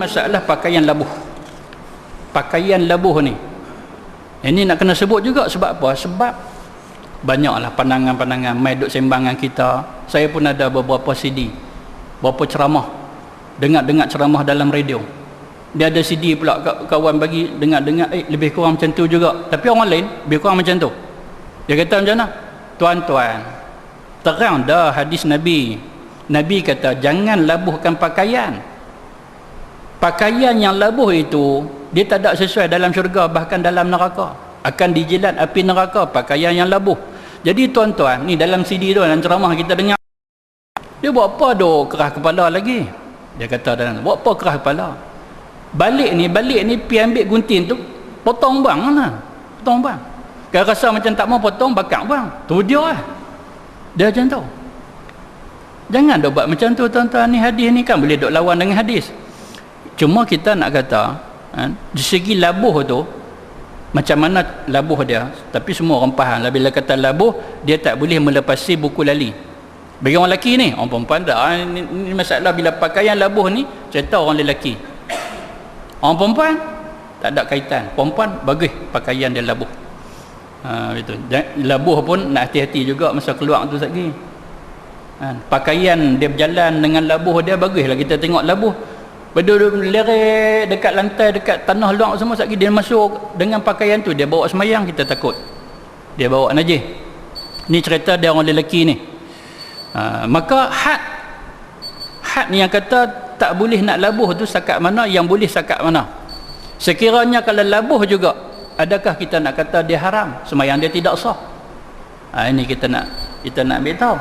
masalah pakaian labuh. Pakaian labuh ni, ini nak kena sebut juga. Sebab apa? Sebab banyaklah pandangan-pandangan mai duk sembangan kita. Saya pun ada beberapa CD, beberapa ceramah, dengar ceramah dalam radio. Dia ada CD pula kawan bagi dengar lebih kurang macam tu juga, tapi orang lain lebih kurang macam tu. Dia kata macam mana? Tuan-tuan, terang dah hadis Nabi. Nabi kata jangan labuhkan pakaian. Pakaian yang labuh itu dia tak ada sesuai dalam syurga, bahkan dalam neraka. Akan dijilat api neraka pakaian yang labuh. Jadi tuan-tuan, ni dalam CD tu, dalam ceramah kita dengar, dia buat apa duk kerah kepala lagi? Dia kata dalam, buat apa kerah kepala? Balik ni pi ambil gunting tu, potong bang lah. Potong bang. Kalau rasa macam tak mau potong, bakar bang. Tu dia lah. Dia macam tu. Jangan duk buat macam tu tuan-tuan. Ni hadis ni kan boleh duk lawan dengan hadis. Cuma kita nak kata, di segi labuh tu, macam mana labuh dia, tapi semua orang faham lah bila kata labuh, dia tak boleh melepasi buku lali. Bagi orang lelaki ni, orang perempuan tak. Ini masalah bila pakaian labuh ni, cerita orang lelaki. Orang perempuan tak ada kaitan. Perempuan bagus pakaian dia labuh. Itu. Labuh pun nak hati-hati juga masa keluar tu lagi. Pakaian dia berjalan dengan labuh dia baguslah kita tengok labuh. Berduduk lerek dekat lantai, dekat tanah luar semua, lagi dia masuk dengan pakaian tu, dia bawa semayang, kita takut dia bawa najis. Ni cerita dia orang lelaki ni. Maka had ni yang kata tak boleh nak labuh tu sakat mana, yang boleh sakat mana. Sekiranya kalau labuh juga, adakah kita nak kata dia haram, semayang dia tidak sah? Ini kita nak ambil tahu.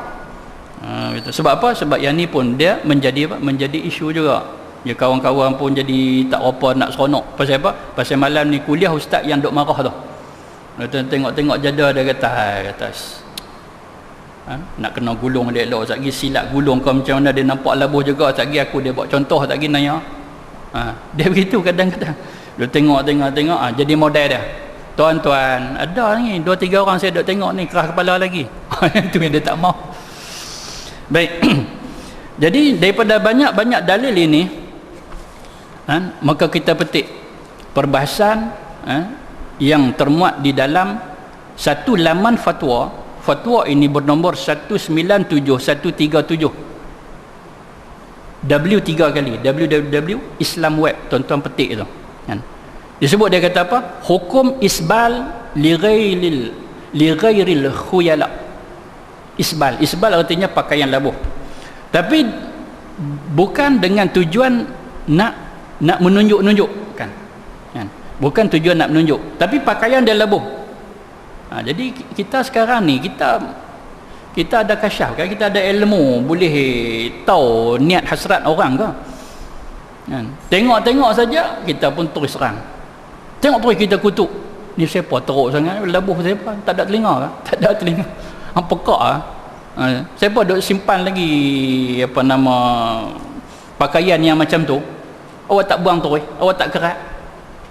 Sebab apa? Sebab yang ni pun dia menjadi isu juga. Ya, kawan-kawan pun jadi tak apa nak seronok. Pasal apa? Pasal malam ni kuliah ustaz yang duk marah tu. Tengok jadah dia kata nak kena gulung dia elok. Sekali silat gulung kau macam mana, dia nampak labuh juga. Sekali aku dia buat contoh, sekali nanya. Dia begitu kadang-kadang. Dia tengok jadi model dia. Tuan-tuan, ada ni 2-3 orang saya duk tengok ni kerah kepala lagi. Itu yang dia tak mau. Baik. Jadi daripada banyak-banyak dalil ini, maka kita petik perbahasan yang termuat di dalam satu laman fatwa. Fatwa ini bernombor 197137. W3 kali, www.islamweb. Tuan-tuan petik itu. Disebut, dia kata apa? Hukum isbal li ghairil khuyala. Isbal artinya pakaian labuh. Tapi bukan dengan tujuan nak menunjuk-nunjuk kan. Bukan tujuan nak menunjuk, tapi pakaian dia labuh. Jadi kita sekarang ni kita ada kasyaf kan, kita ada ilmu, boleh tahu niat hasrat orang ke kan? Tengok saja kita pun terus serang. Tengok terus kita kutuk. Ni siapa teruk sangat, labuh siapa? Tak ada telinga ke? Tak ada telinga. Hang pekak ah. Siapa duk simpan lagi pakaian yang macam tu? Awak tak buang terus, awak tak kerat.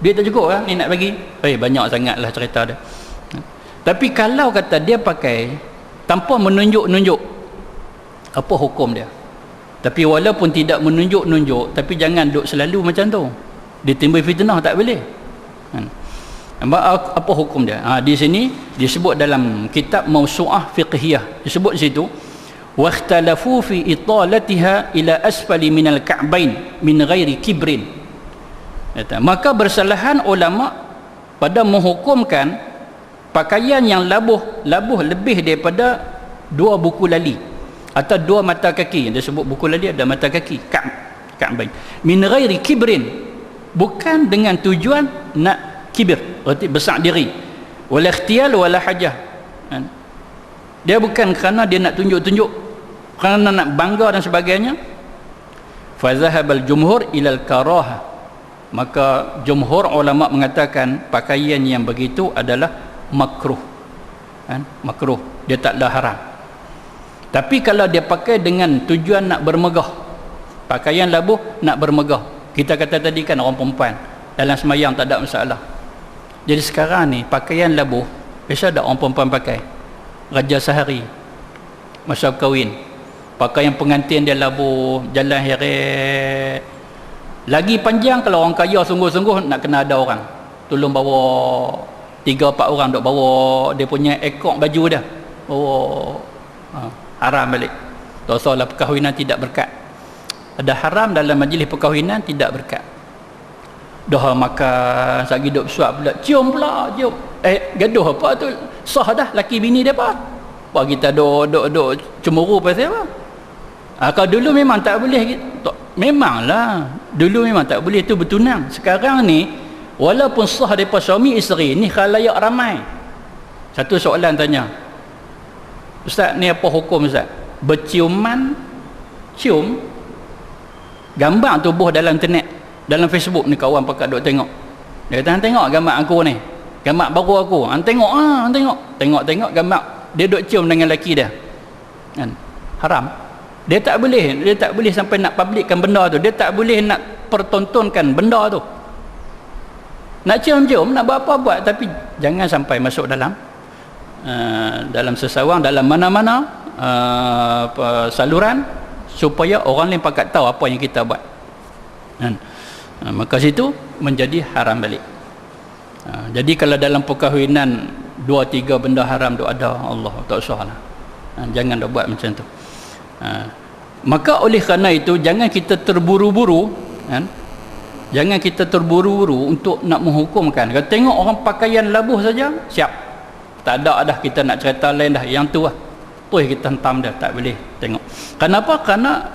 Dia tak cukup kan ni nak bagi? Banyak sangatlah cerita dia. Tapi kalau kata dia pakai tanpa menunjuk-nunjuk, apa hukum dia? Tapi walaupun tidak menunjuk-nunjuk, tapi jangan duk selalu macam tu. Dia timbul fitnah, tak boleh. Apa hukum dia? Di sini disebut dalam kitab Mawsu'ah Fiqhiyah, disebut di situ واختلفوا في إطالتها إلى أسفل من الكعبين من غير كبر. Maka bersalahan ulama pada menghukumkan pakaian yang labuh lebih daripada 2 buku lali atau 2 mata kaki. Yang disebut buku lali ada mata kaki, ka'bain min ghairi kibrin, bukan dengan tujuan nak kibir, arti besar diri, wala ikhtiyal wala hajah. Dia bukan kerana dia nak tunjuk-tunjuk, kerana nak bangga dan sebagainya. Fa zahabal jumhur ilal karahah, maka jumhur ulama mengatakan pakaian yang begitu adalah makruh. Makruh, dia taklah haram. Tapi kalau dia pakai dengan tujuan nak bermegah, pakaian labuh nak bermegah, kita kata tadi kan orang perempuan dalam semayang tak ada masalah. Jadi sekarang ni pakaian labuh biasa ada orang perempuan pakai. Raja Sehari masa kahwin, pakaian pengantin dia labuh, jalan heret, Lagi panjang kalau orang kaya sungguh-sungguh nak kena ada orang tolong bawa 3-4 orang duk bawa dia punya ekor baju dah, bawa haram balik. Dosalah perkahwinan tidak berkat. Ada haram dalam majlis perkahwinan tidak berkat. Dah makan sagi duk suap pula, cium pula, cium. Gaduh apa tu? Sah dah laki bini dia apa? Apa kita duk cemburu pasal apa? Kalau dulu memang tak boleh, memanglah dulu memang tak boleh tu bertunang. Sekarang ni walaupun sah daripada suami isteri ni khalayak ramai. Satu soalan tanya, Ustaz ni apa hukum Ustaz? Berciuman, cium gambar tubuh dalam internet, dalam Facebook ni kawan pakat duk tengok. Dia kata, tengok gambar aku ni, gambar baru aku. Tengok gambar dia duk cium dengan lelaki dia. Kan? Haram. Dia tak boleh sampai nak publikkan benda tu. Dia tak boleh nak pertontonkan benda tu. Nak cium-cium, nak buat apa buat, tapi jangan sampai masuk dalam sesawang, dalam mana-mana saluran, supaya orang lain pakat tahu apa yang kita buat. Maka situ menjadi haram balik. Jadi kalau dalam perkahwinan 2-3 benda haram tu ada, Allah tak usah lah. Jangan dah buat macam tu. Maka oleh kerana itu jangan kita terburu-buru, kan? Jangan kita terburu-buru untuk nak menghukumkan. Kalau tengok orang pakaian labuh saja, siap. Tak ada dah kita nak cerita lain dah, yang tu lah. Terus kita hentam dah, tak boleh tengok. Kenapa? Kerana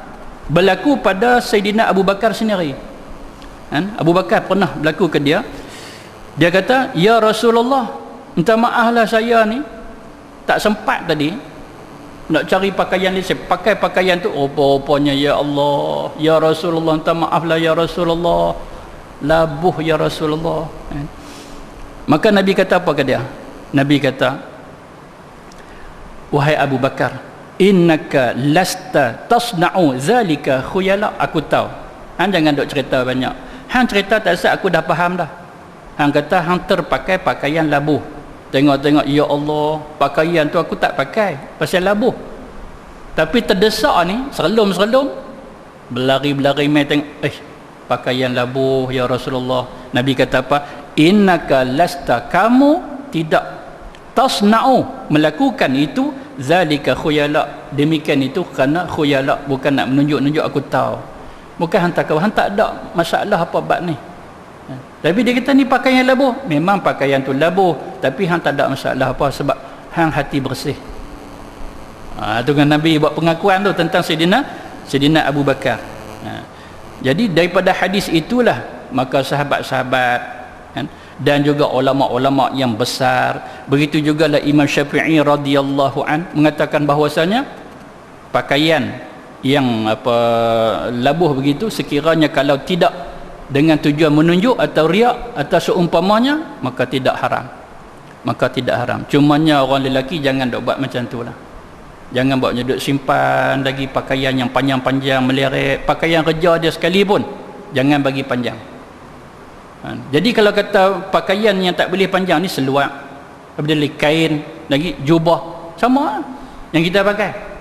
berlaku pada Sayyidina Abu Bakar sendiri. Kan? Abu Bakar pernah berlaku ke dia. Dia kata, ya Rasulullah, minta maaf lah saya ni tak sempat tadi nak cari pakaian ni, saya pakai pakaian tu rupa-rupanya ya Allah, ya Rasulullah, minta maaf lah ya Rasulullah, labuh ya Rasulullah. Maka Nabi kata apa ke dia? Nabi kata, wahai Abu Bakar, innaka lasta tasna'u zalika khuyala. Aku tahu hang jangan duk cerita banyak, hang cerita tak sah, aku dah faham dah. Hang kata hang terpakai pakaian labuh. Tengok-tengok, ya Allah, pakaian tu aku tak pakai pasal labuh. Tapi terdesak ni, serelum-serelum, berlari-berlari main tengok, pakaian labuh ya Rasulullah. Nabi kata apa? Innaka lasta, kamu tidak tasna'u, melakukan itu, zalika khuyala, demikian itu kerana khuyala, bukan nak menunjuk-nunjuk aku tahu. Bukan hantar kau, hantar tak ada masalah apa bab ni. Tapi dia kata ni pakaian labuh. Memang pakaian tu labuh, tapi hang tak ada masalah apa sebab hang hati bersih. Tu kan Nabi buat pengakuan tu tentang Sayyidina Abu Bakar. Jadi daripada hadis itulah maka sahabat-sahabat, kan, dan juga ulama-ulama yang besar, begitu juga lah Imam Syafi'i radhiyallahu an mengatakan bahwasanya pakaian yang labuh begitu, sekiranya kalau tidak dengan tujuan menunjuk atau riak atau seumpamanya, maka tidak haram. Cumanya orang lelaki jangan dok buat macam tu lah. Jangan buat duk simpan lagi pakaian yang panjang-panjang meleret. Pakaian kerja dia sekalipun jangan bagi panjang. Jadi kalau kata pakaian yang tak boleh panjang ni seluar, apabila kain lagi jubah sama yang kita pakai.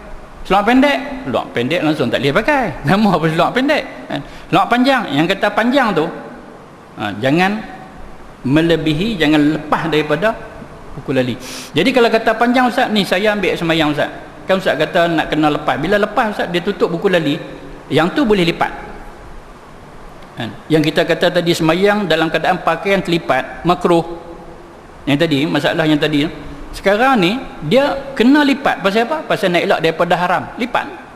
Seluar pendek langsung tak boleh pakai. Nama apa seluar pendek? Seluar panjang, yang kata panjang tu jangan melebihi, jangan lepas daripada buku lali. Jadi kalau kata panjang, Ustaz ni saya ambil semayang Ustaz, kan Ustaz kata nak kena lepas. Bila lepas Ustaz dia tutup buku lali, yang tu boleh lipat. Yang kita kata tadi semayang dalam keadaan pakaian terlipat, makruh. Yang tadi, masalah yang tadi, sekarang ni dia kena lipat. Pasal apa? Pasal nak elak daripada haram, lipat.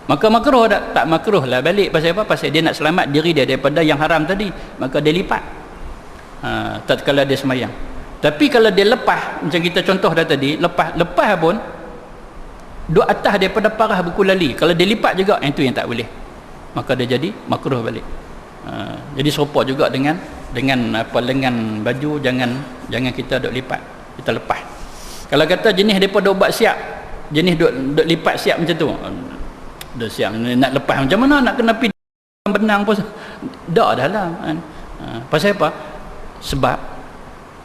Maka makruh tak makruh lah balik. Pasal apa? Pasal dia nak selamat diri dia daripada yang haram tadi, maka dia lipat tatkala dia semayang. Tapi kalau dia lepas, macam kita contoh dah tadi, lepas pun duduk atas daripada parah buku lali, kalau dia lipat juga, itu yang tak boleh, maka dia jadi makruh balik. Jadi serupa juga dengan lengan baju, jangan kita duk lipat, kita lepas. Kalau kata jenis daripada ubat siap, jenis duk lipat siap macam tu, dah siap nak lepas macam mana, nak kena pergi benang pun dah lah kan. Pasal apa?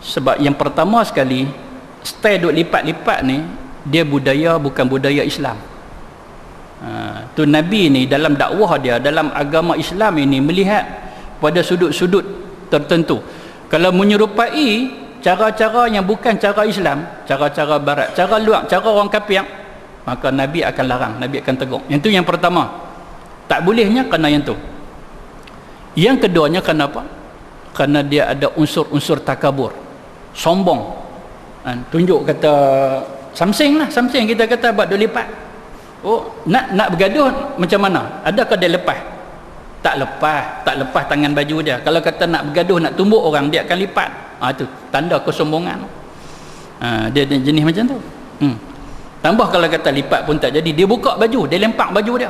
Sebab yang pertama sekali, style duk lipat-lipat ni dia budaya, bukan budaya Islam. Tu Nabi ni dalam dakwah dia, dalam agama Islam ini melihat pada sudut-sudut tertentu. Kalau menyerupai cara-cara yang bukan cara Islam, cara-cara barat, cara luar, cara orang kafir, maka Nabi akan larang, Nabi akan tegur. Yang tu yang pertama. Tak bolehnya kerana yang tu. Yang keduanya kerana apa? Kerana dia ada unsur-unsur takabur, sombong. Tunjuk kata something lah, something kita kata buat dia lipat. Oh, nak bergaduh macam mana? Adakah dia lepas? Tak lepas tangan baju dia. Kalau kata nak bergaduh, nak tumbuk orang, dia akan lipat. Itu tanda kesombongan. Dia jenis macam tu. Tambah kalau kata lipat pun tak jadi, dia buka baju, dia lempak baju dia.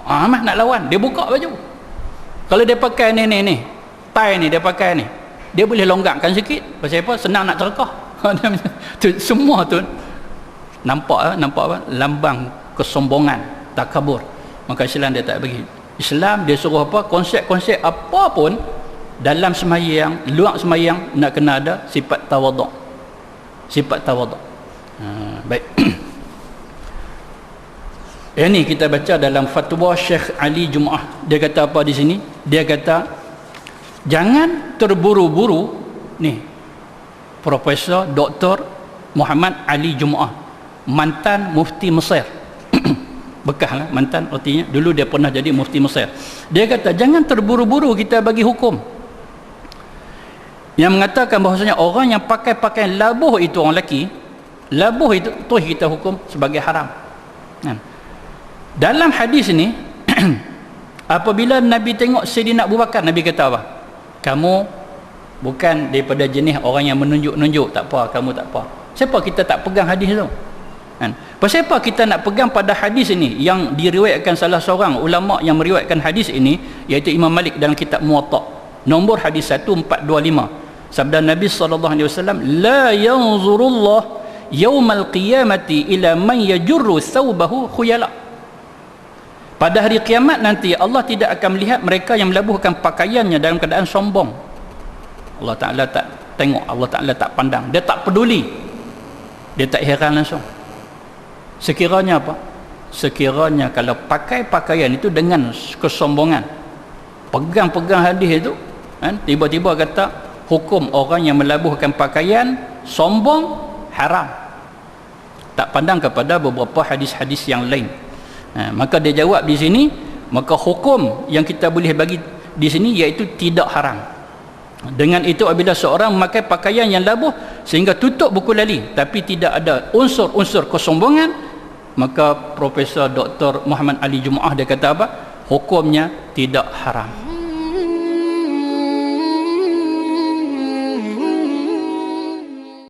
Mas nak lawan, dia buka baju. Kalau dia pakai ni tie ni dia pakai ni, dia boleh longgarkan sikit. Pasal apa? Senang nak cerkah. Semua tu nampak apa? Lambang kesombongan, takabur. Maka Islam dia tak bagi. Islam dia suruh apa? Konsep-konsep apa pun dalam semayang, luar semayang, nak kena ada sifat tawaduk. Sifat tawaduk. Baik. Ini kita baca dalam fatwa Syekh Ali Jumaah. Dia kata apa di sini? Dia kata jangan terburu-buru ni. Profesor Dr. Muhammad Ali Jumaah, mantan mufti Mesir. Bekas lah mantan, artinya dulu dia pernah jadi mufti Mesir. Dia kata jangan terburu-buru kita bagi hukum yang mengatakan bahawasanya orang yang pakai pakaian labuh itu, orang lelaki labuh itu, terus kita hukum sebagai haram. Dalam hadis ni apabila Nabi tengok Sayyidina Abu Bakar, Nabi kata apa? Kamu bukan daripada jenis orang yang menunjuk-nunjuk, tak apa, kamu tak apa. Siapa kita tak pegang hadis tu? Pasal apa kita nak pegang pada hadis ini yang diriwayatkan salah seorang ulama yang meriwayatkan hadis ini, iaitu Imam Malik dalam kitab Muwatta, nombor hadis 1425. Sabda Nabi SAW, la yanzurullah yaumal qiyamati ila man yajurru thawbahu khuyala. Pada hari kiamat nanti Allah tidak akan melihat mereka yang melabuhkan pakaiannya dalam keadaan sombong. Allah Ta'ala tak tengok, Allah Ta'ala tak pandang, dia tak peduli, dia tak heran langsung. Sekiranya apa? Sekiranya kalau pakai pakaian itu dengan kesombongan, pegang-pegang hadis itu, tiba-tiba kata hukum orang yang melabuhkan pakaian sombong haram, tak pandang kepada beberapa hadis-hadis yang lain. Maka dia jawab di sini, maka hukum yang kita boleh bagi di sini iaitu tidak haram. Dengan itu apabila seorang memakai pakaian yang labuh sehingga tutup buku lali tapi tidak ada unsur-unsur kesombongan, maka Profesor Dr. Muhammad Ali Jumaah dia kata apa? Hukumnya tidak haram.